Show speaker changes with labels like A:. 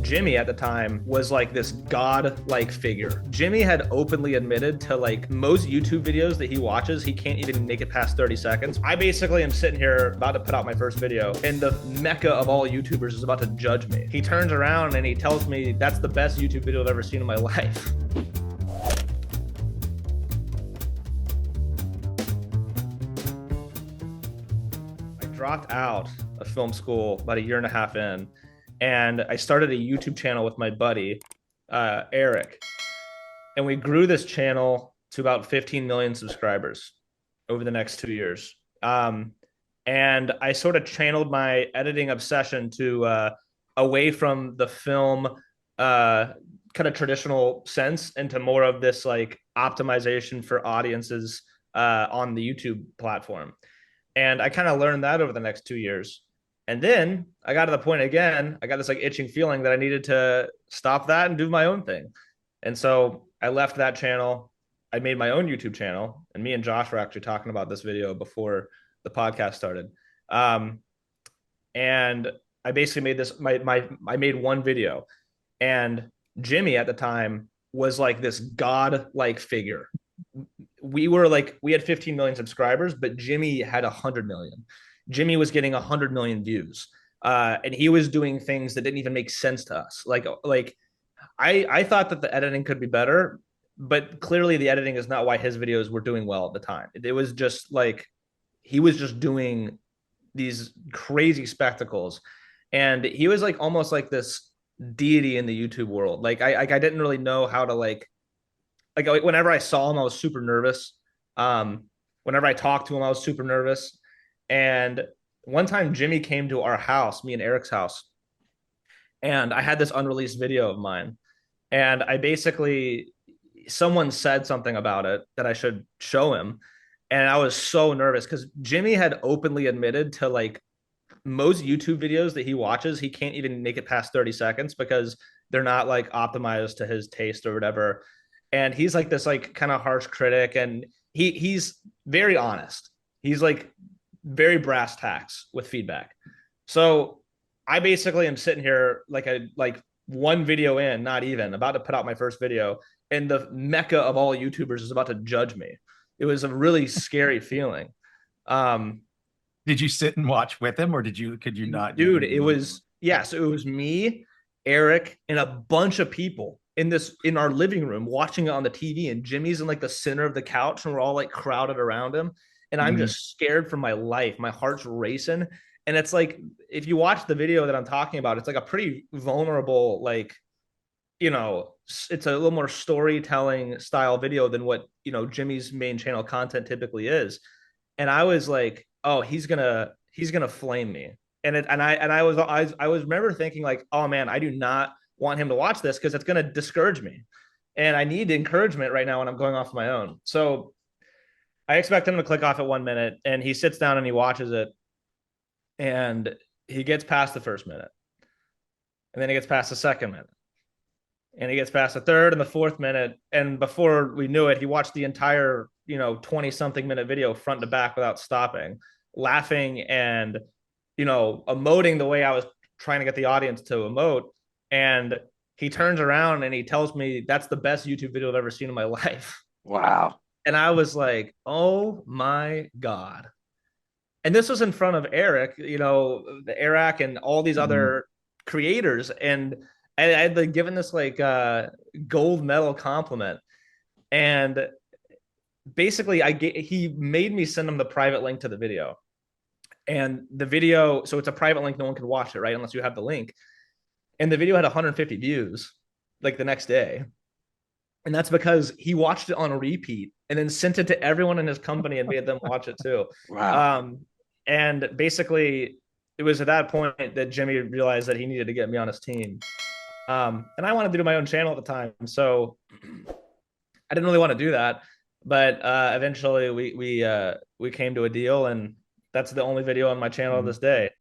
A: Jimmy at the time was like this god-like figure. Jimmy had openly admitted to like most YouTube videos that he watches, he can't even make it past 30 seconds. I basically am sitting here about to put out my first video and the mecca of all YouTubers is about to judge me. He turns around and he tells me that's the best YouTube video I've ever seen in my life. I dropped out of film school about a year and a half in, and I started a YouTube channel with my buddy, Eric. And we grew this channel to about 15 million subscribers over the next 2 years. And I sort of channeled my editing obsession to away from the film kind of traditional sense into more of this like optimization for audiences on the YouTube platform. And I kind of learned that over the next 2 years. And then I got to the point again, I got this like itching feeling that I needed to stop that and do my own thing. And so I left that channel. I made my own YouTube channel, and me and Josh were actually talking about this video before the podcast started. And I basically made this, I made one video, and Jimmy at the time was like this god-like figure. We had 15 million subscribers, but Jimmy had 100 million. Jimmy was getting 100 million views. And he was doing things that didn't even make sense to us. I thought that the editing could be better, but clearly the editing is not why his videos were doing well at the time. It was just like, he was just doing these crazy spectacles. And he was like almost like this deity in the YouTube world. I didn't really know how to like whenever I saw him, I was super nervous. Whenever I talked to him, I was super nervous. And one time Jimmy came to our house, me and Eric's house, and I had this unreleased video of mine. And I basically, someone said something about it that I should show him. And I was so nervous because Jimmy had openly admitted to like most YouTube videos that he watches, he can't even make it past 30 seconds because they're not like optimized to his taste or whatever. And he's like this like kind of harsh critic, and he's very honest. He's like very brass tacks with feedback. So I basically am sitting here like one video in, not even about to put out my first video, and the mecca of all YouTubers is about to judge me. It was a really scary feeling.
B: Did you sit and watch with him, or could you not?
A: Dude, it was, yeah, so it was me, Eric, and a bunch of people in our living room watching it on the TV, and Jimmy's in like the center of the couch, and we're all like crowded around him. And I'm just scared for my life. My heart's racing. And it's like, if you watch the video that I'm talking about, it's like a pretty vulnerable, like, it's a little more storytelling style video than what, Jimmy's main channel content typically is. And I was like, oh, he's gonna flame me. I was remember thinking like, oh man, I do not want him to watch this because it's gonna discourage me. And I need encouragement right now when I'm going off my own. So I expect him to click off at 1 minute, and he sits down and he watches it, and he gets past the first minute, and then he gets past the second minute, and he gets past the third and the fourth minute. And before we knew it, he watched the entire, 20 something minute video front to back without stopping, laughing and, emoting the way I was trying to get the audience to emote. And he turns around and he tells me that's the best YouTube video I've ever seen in my life.
C: Wow.
A: And I was like, oh my God. And this was in front of Eric, the Eric and all these other creators. And I had like given this like gold medal compliment. And basically he made me send him the private link to the video. And the video, so it's a private link, no one could watch it, right? Unless you have the link. And the video had 150 views like the next day. And that's because he watched it on repeat and then sent it to everyone in his company and made them watch it too.
C: Wow.
A: And basically, it was at that point that Jimmy realized that he needed to get me on his team. And I wanted to do my own channel at the time, so I didn't really want to do that. But eventually, we came to a deal, and that's the only video on my channel this day.